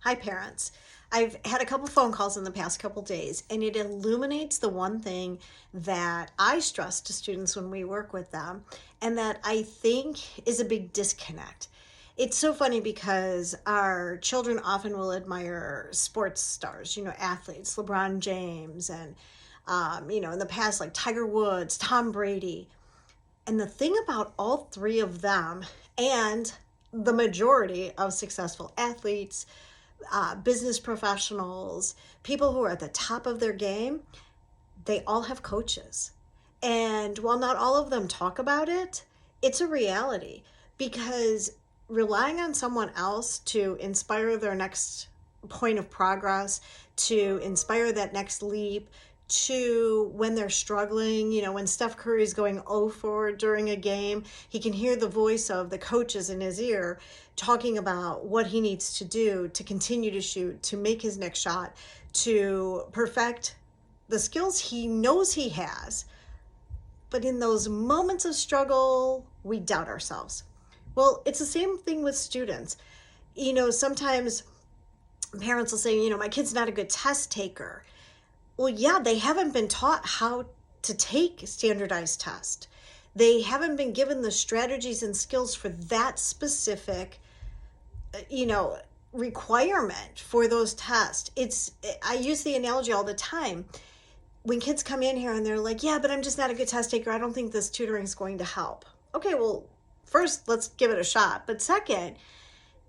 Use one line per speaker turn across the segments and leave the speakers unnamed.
Hi, parents. I've had a couple phone calls in the past couple days, and it illuminates the one thing that I stress to students when we work with them, and that I think is a big disconnect. It's so funny because our children often will admire sports stars, athletes, LeBron James, and, in the past, like Tiger Woods, Tom Brady. And the thing about all three of them and the majority of successful athletes, business professionals, people who are at the top of their game, they all have coaches. And while not all of them talk about it, it's a reality because relying on someone else to inspire their next point of progress, to inspire that next leap, to when they're struggling, when Steph Curry is going 0 for during a game, he can hear the voice of the coaches in his ear talking about what he needs to do to continue to shoot, to make his next shot, to perfect the skills he knows he has. But in those moments of struggle, we doubt ourselves. Well, it's the same thing with students. Sometimes parents will say, my kid's not a good test taker. Well, yeah, they haven't been taught how to take standardized tests. They haven't been given the strategies and skills for that specific, requirement for those tests. I use the analogy all the time. When kids come in here and they're like, yeah, but I'm just not a good test taker. I don't think this tutoring is going to help. Okay, well, first, let's give it a shot. But second,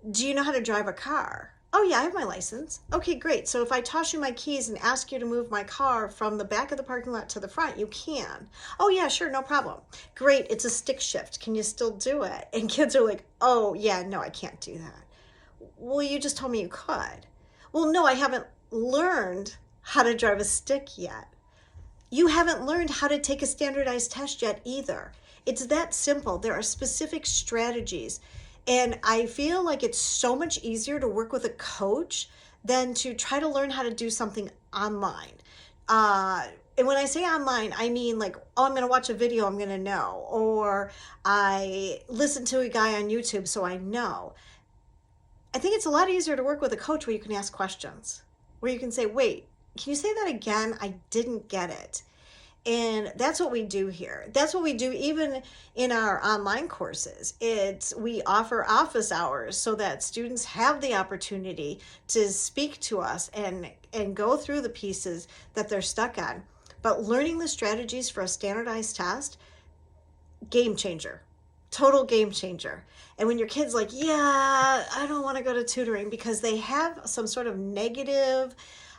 do you know how to drive a car? Oh, yeah, I have my license. Okay, great. So if I toss you my keys and ask you to move my car from the back of the parking lot to the front, you can. Oh, yeah, sure, no problem. Great, it's a stick shift. Can you still do it? And kids are like, oh, yeah, no, I can't do that. Well, you just told me you could. Well, no, I haven't learned how to drive a stick yet. You haven't learned how to take a standardized test yet either. It's that simple. There are specific strategies. And I feel like it's so much easier to work with a coach than to try to learn how to do something online. And when I say online, I mean like, oh, I'm going to watch a video, I'm going to know. Or I listen to a guy on YouTube, so I know. I think it's a lot easier to work with a coach where you can ask questions, where you can say, wait, can you say that again? I didn't get it. And that's what we do here. That's what we do even in our online courses. We offer office hours so that students have the opportunity to speak to us and go through the pieces that they're stuck on. But learning the strategies for a standardized test, game changer. Total game changer. And when your kid's like, yeah, I don't want to go to tutoring because they have some sort of negative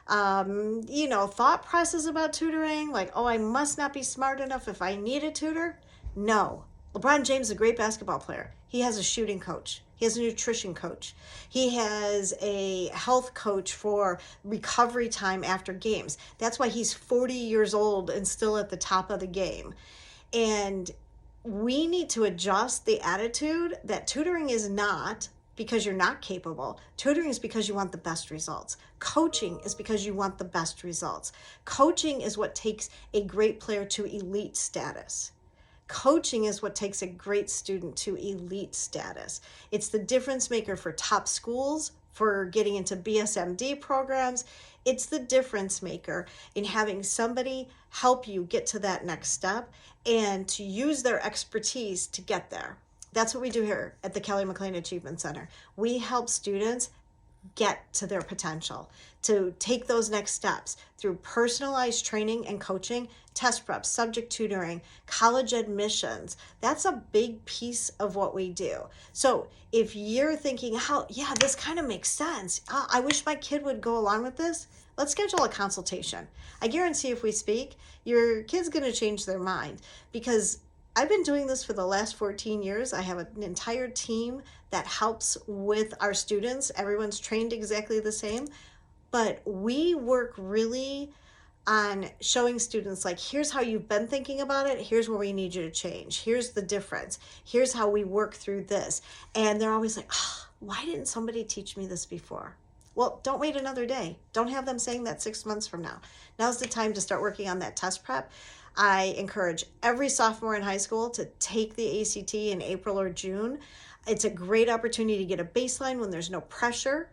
thought process about tutoring, like, oh, I must not be smart enough if I need a tutor. No. LeBron James is a great basketball player. He has a shooting coach. He has a nutrition coach. He has a health coach for recovery time after games. That's why he's 40 years old and still at the top of the game. And we need to adjust the attitude that tutoring is not because you're not capable. Tutoring is because you want the best results. Coaching is because you want the best results. Coaching is what takes a great player to elite status. Coaching is what takes a great student to elite status. It's the difference maker for top schools, for getting into BSMD programs. It's the difference maker in having somebody help you get to that next step and to use their expertise to get there. That's what we do here at the Kelly MacLean Achievement Center. We help students get to their potential, to take those next steps through personalized training and coaching, test prep, subject tutoring, college admissions. That's a big piece of what we do. So if you're thinking, this kind of makes sense. I wish my kid would go along with this. Let's schedule a consultation. I guarantee if we speak, your kid's going to change their mind because I've been doing this for the last 14 years. I have an entire team that helps with our students. Everyone's trained exactly the same, but we work really on showing students like, here's how you've been thinking about it. Here's where we need you to change. Here's the difference. Here's how we work through this. And they're always like, why didn't somebody teach me this before? Well, don't wait another day. Don't have them saying that 6 months from now. Now's the time to start working on that test prep. I encourage every sophomore in high school to take the ACT in April or June. It's a great opportunity to get a baseline when there's no pressure.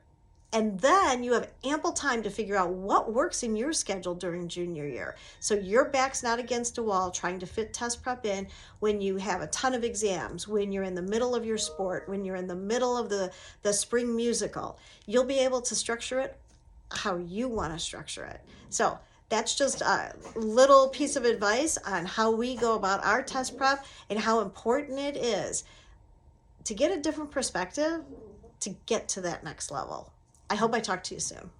And then you have ample time to figure out what works in your schedule during junior year. So your back's not against a wall trying to fit test prep in when you have a ton of exams, when you're in the middle of your sport, when you're in the middle of the spring musical. You'll be able to structure it how you want to structure it. So that's just a little piece of advice on how we go about our test prep and how important it is to get a different perspective to get to that next level. I hope I talk to you soon.